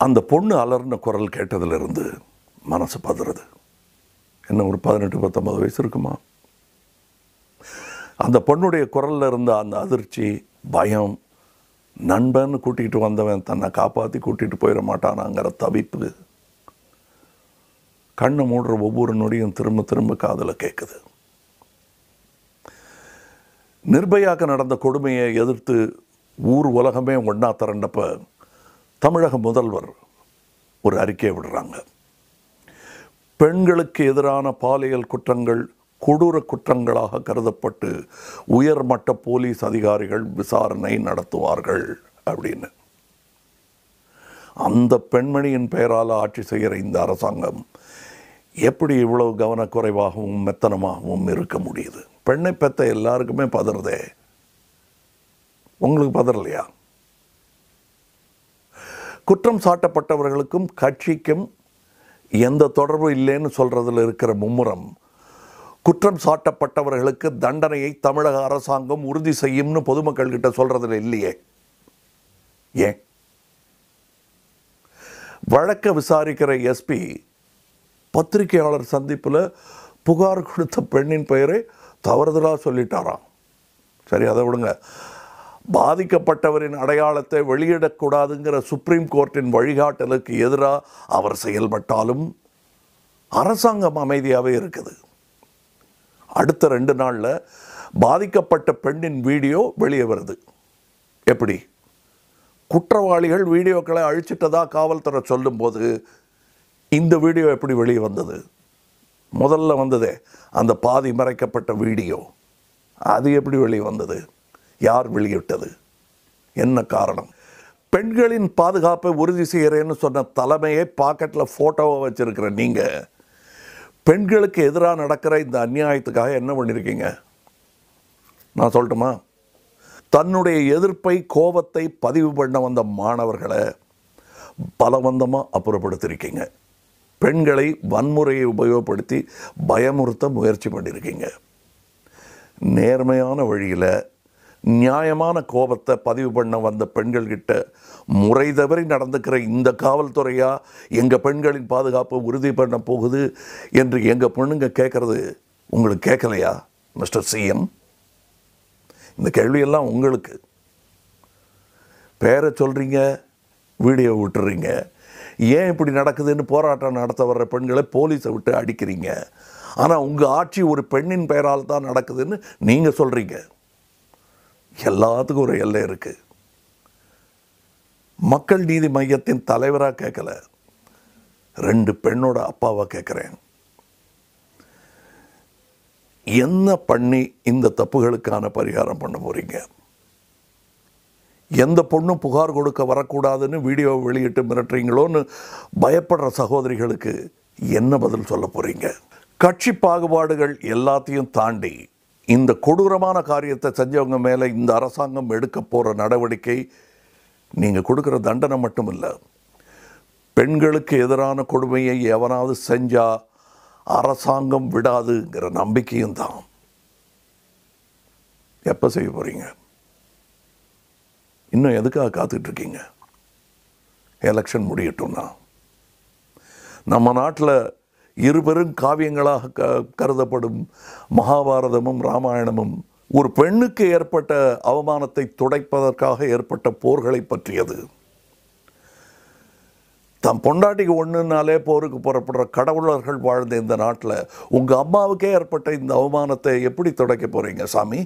அந்த பொண்ணு அலர்ன குரல் கேட்டதிலிருந்து மனசு பதறது. என்ன ஒரு 18-19 வயசு இருக்குமா? அந்த பொண்ணுடைய குரலில் இருந்த அந்த அதிர்ச்சி, பயம், நண்பன் கூட்டிகிட்டு வந்தவன் தன்னை காப்பாற்றி கூட்டிகிட்டு போயிட மாட்டானாங்கிற தவிப்பு, கண்ணை மூடுற ஒவ்வொரு நொடியும் திரும்ப திரும்ப காதில் கேட்குது. நிர்பயாக்கு நடந்த கொடுமையை எதிர்த்து ஊர் உலகமே ஒன்றா திரண்டப்ப தமிழக முதல்வர் ஒரு அறிக்கையை விடுறாங்க. பெண்களுக்கு எதிரான பாலியல் குற்றங்கள் கொடூர குற்றங்களாக கருதப்பட்டு உயர்மட்ட போலீஸ் அதிகாரிகள் விசாரணை நடத்துவார்கள் அப்படின்னு. அந்த பெண்மணியின் பெயரால் ஆட்சி செய்கிற இந்த அரசாங்கம் எப்படி இவ்வளவு கவனக்குறைவாகவும் மெத்தனமாகவும் இருக்க முடியுது? பெண்ணை பெற்ற எல்லாருக்குமே பதறதே, உங்களுக்கு பதறலையா? குற்றம் சாட்டப்பட்டவர்களுக்கும் கட்சிக்கும் எந்த தொடர்பும் இல்லைன்னு சொல்றதில் இருக்கிற மும்முரம், குற்றம் சாட்டப்பட்டவர்களுக்கு தண்டனையை தமிழக அரசாங்கம் உறுதி செய்யும்னு பொதுமக்கள் கிட்ட சொல்றதில் இல்லையே. ஏன்? வழக்க விசாரிக்கிற எஸ்பி பத்திரிகையாளர் சந்திப்பில் புகார் கொடுத்த பெண்ணின் பெயரை தவறுதலாக சொல்லிட்டாராம். சரி, அதை விடுங்க. பாதிக்கப்பட்டவரின் அடையாளத்தை வெளியிடக்கூடாதுங்கிற சுப்ரீம் கோர்ட்டின் வழிகாட்டலுக்கு எதிராக அவர் செயல்பட்டாலும் அரசாங்கம் அமைதியாகவே இருக்குது. அடுத்த 2 நாளில் பாதிக்கப்பட்ட பெண்ணின் வீடியோ வெளியே வருது. எப்படி? குற்றவாளிகள் வீடியோக்களை அழிச்சிட்டதா காவல்துறை சொல்லும்போது இந்த வீடியோ எப்படி வெளியே வந்தது? முதல்ல வந்ததே அந்த பாதி மறைக்கப்பட்ட வீடியோ, அது எப்படி வெளியே வந்தது? யார் வெளியிட்டது? என்ன காரணம்? பெண்களின் பாதுகாப்பை உறுதி செய்கிறேன்னு சொன்ன தலைமையை பாக்கெட்டில் ஃபோட்டோவை வச்சிருக்கிற நீங்கள் பெண்களுக்கு எதிராக நடக்கிற இந்த அநியாயத்துக்காக என்ன பண்ணியிருக்கீங்க? நான் சொல்லட்டுமா? தன்னுடைய எதிர்ப்பை, கோபத்தை பதிவு பண்ண வந்த மாணவர்களை பலவந்தமாக அப்புறப்படுத்தியிருக்கீங்க. பெண்களை வன்முறையை உபயோகப்படுத்தி பயமுறுத்த முயற்சி பண்ணியிருக்கீங்க. நேர்மையான வழியில் நியாயமான கோபத்தை பதிவு பண்ண வந்த பெண்கள்கிட்ட முறை தவறி நடந்துக்கிற இந்த காவல்துறையா எங்கள் பெண்களின் பாதுகாப்பை உறுதி பண்ண போகுது என்று எங்கள் பொண்ணுங்க கேட்குறது உங்களுக்கு கேட்கலையா மிஸ்டர் சிஎம்? இந்த கேள்வியெல்லாம் உங்களுக்கு. பேரை சொல்கிறீங்க, வீடியோ விட்டுறீங்க. ஏன் இப்படி நடக்குதுன்னு போராட்டம் நடத்த வர்ற பெண்களை போலீஸை விட்டு அடிக்கிறீங்க. ஆனால் உங்கள் ஆட்சி ஒரு பெண்ணின் பெயரால் தான் நடக்குதுன்னு நீங்கள் சொல்கிறீங்க. எல்லாத்துக்கும் ஒரு எல்லை இருக்குது. மக்கள் நீதி மையத்தின் தலைவராக கேட்கல, 2 பெண்ணோட அப்பாவாக கேட்குறேன். என்ன பண்ணி இந்த தப்புகளுக்கான பரிகாரம் பண்ண போகிறீங்க? எந்த பொண்ணும் புகார் கொடுக்க வரக்கூடாதுன்னு வீடியோ வெளியிட்டு மிரட்டுறீங்களோன்னு பயப்படுற சகோதரிகளுக்கு என்ன பதில் சொல்ல போகிறீங்க? கட்சி பாகுபாடுகள் எல்லாத்தையும் தாண்டி இந்த கொடூரமான காரியத்தை செஞ்சவங்க மேலே இந்த அரசாங்கம் எடுக்க போகிற நடவடிக்கை நீங்கள் கொடுக்குற தண்டனை மட்டும் இல்லை, பெண்களுக்கு எதிரான கொடுமையை எவனாவது செஞ்சால் அரசாங்கம் விடாதுங்கிற நம்பிக்கையும் தான். எப்போ செய்ய போகிறீங்க? இன்னும் எதுக்காக காத்துட்ருக்கீங்க? எலெக்ஷன் முடியட்டும்னா. நம்ம நாட்டில் இருபெரும் காவியங்களாக கருதப்படும் மகாபாரதமும் ராமாயணமும் ஒரு பெண்ணுக்கு ஏற்பட்ட அவமானத்தை துடைப்பதற்காக ஏற்பட்ட போர்களை பற்றியது. தம் பொண்டாட்டிக்கு ஒன்றுனாலே போருக்கு புறப்படுற கடவுளர்கள் வாழ்ந்த இந்த நாட்டில் உங்கள் அம்மாவுக்கே ஏற்பட்ட இந்த அவமானத்தை எப்படி துடைக்க போகிறீங்க சாமி?